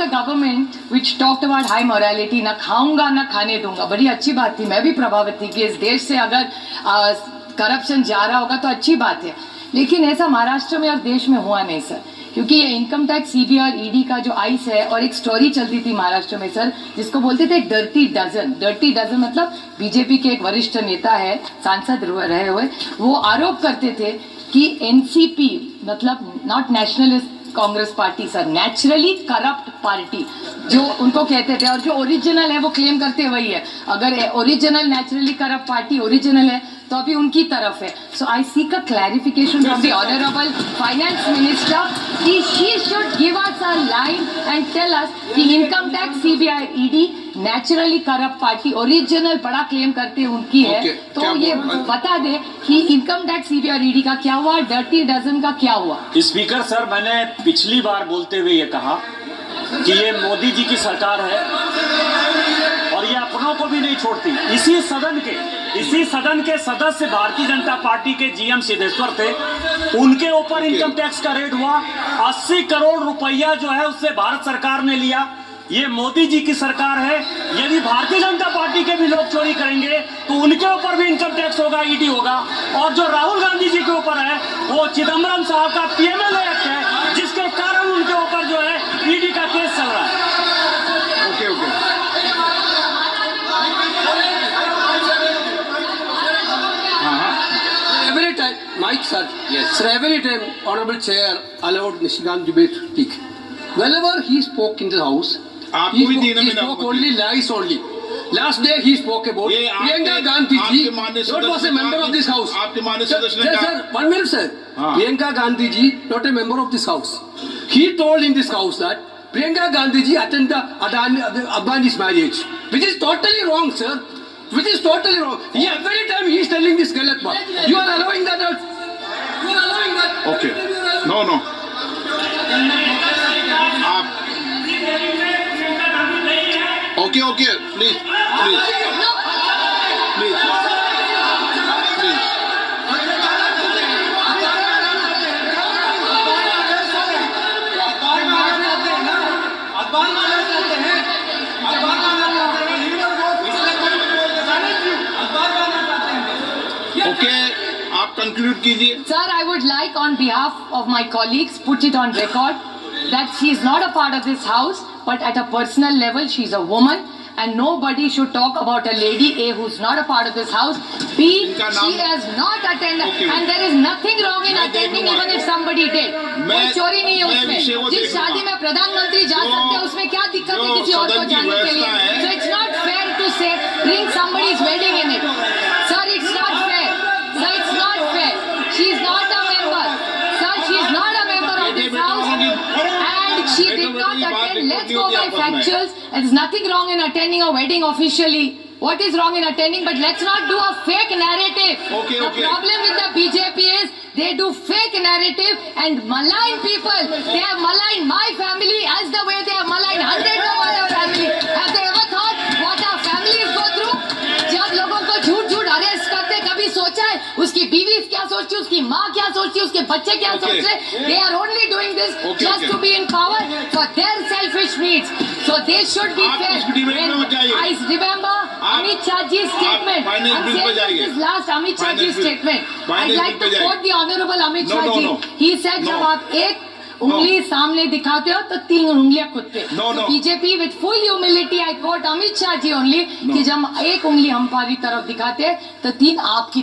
the government which talked about high morality, ना खाऊंगा ना खाने दूंगा, बड़ी अच्छी बात थी, मैं भी प्रभावित थी कि इस देश से अगर करप्शन जा रहा होगा तो अच्छी बात है, लेकिन ऐसा महाराष्ट्र में और देश में हुआ नहीं सर, क्योंकि ये इनकम टैक्स सीबीआई और ईडी का जो आइस है, और एक स्टोरी चलती थी महाराष्ट्र में सर जिसको बोलते थे डर्टी डजन मतलब बीजेपी के एक वरिष्ठ नेता है, सांसद रहे हुए, वो आरोप करते थे कि एनसीपी मतलब not nationalist Congress party sir, naturally corrupt party जो उनको कहते थे, और जो ओरिजिनल है वो क्लेम करते वही है, अगर original naturally corrupt party original है तो अभी उनकी तरफ है. So I seek a clarification from the honourable finance minister कि she should give us a line and tell us कि income tax CBI ED naturally corrupt party original बड़ा claim करते उनकी है, तो ये बता दे कि इनकम टैक्स सीबीआई और ईडी का क्या हुआ, डर्टी डजन का क्या हुआ. स्पीकर सर, मैंने पिछली बार बोलते हुए ये कहा कि ये मोदी जी की सरकार है और ये अपनों को भी नहीं छोड़ती. इसी सदन के सदस्य भारतीय जनता पार्टी के जीएम सिद्धेश्वर थे, उनके ऊपर इनकम टैक्स का रेड हुआ, 80 करोड़ रुपया जो है उससे भारत सरकार ने लिया. ये मोदी जी की सरकार है, यदि भारतीय जनता पार्टी के भी लोग चोरी करेंगे तो उनके ऊपर भी इनकम टैक्स होगा, ईडी होगा. और जो राहुल गांधी जी के ऊपर है वो चिदम्बरम साहब का पीएमएल एक्ट है, जिसके कारण उनके ऊपर जो है ईडी का केस चल रहा है. Okay Every time, Mike sir, yes sir, every time honorable chair allowed Nishikant debate to speak. Whenever he spoke in the house, he spoke only lies only. Last day he spoke about Priyanka Gandhi ji, not was a member of this house. Sir, 1 minute sir. Priyanka Gandhi ji, not a member of this house. He told in this house that Priyanka Gandhi ji attended Advani's marriage, which is totally wrong, sir. Which is totally wrong. Every time he is telling this galat part. You are allowing that. You are allowing that. Okay. No. Okay. Please. Okay, आप conclude कीजिए. Sir, I would like on behalf of my colleagues put it on record that she is not a part of this house, but at a personal level she is a woman and nobody should talk about a lady A who's not a part of this house. B, she has not attended and there is nothing wrong in attending even if somebody did. कोई चोरी नहीं है उसमें. जिस शादी में प्रधानमंत्री जा सकते हैं उसमें क्या दिक्कत है किसी और को जाने के लिए? So it's not fair to say bring somebody's wedding in it. Sir, it's not fair. Sir, it's not fair. She is not a member. Sir, she is not a member of this house and she did not attend. Let's go by factuals. There's nothing wrong in attending a wedding officially. What is wrong in attending? But let's not do a fake narrative. The problem with the BJP is they do fake narrative and malign people. They have maligned my family as the way they have maligned hundreds of other families. Have they ever thought what our families go through? जब लोगों को झूठ arrest करते, कभी सोचा है उसकी बीवी क्या सोचती है, उसकी माँ क्या सोचती है, उसके बच्चे क्या सोच रहे? They are only doing this just to be in power for their selfish needs. So they should be fair. I remember Amit Shahji's statement. I'm saying this last Amit Shahji's statement. I'd like to quote the Honorable Amit Shahji. He said जब आप एक उंगली सामने दिखाते हो तो 3 उंगलियां खुद पे. तो BJP with full humility I quote Amit Shah ji only कि जब एक उंगली हमारी तरफ दिखाते हैं तो 3 आपकी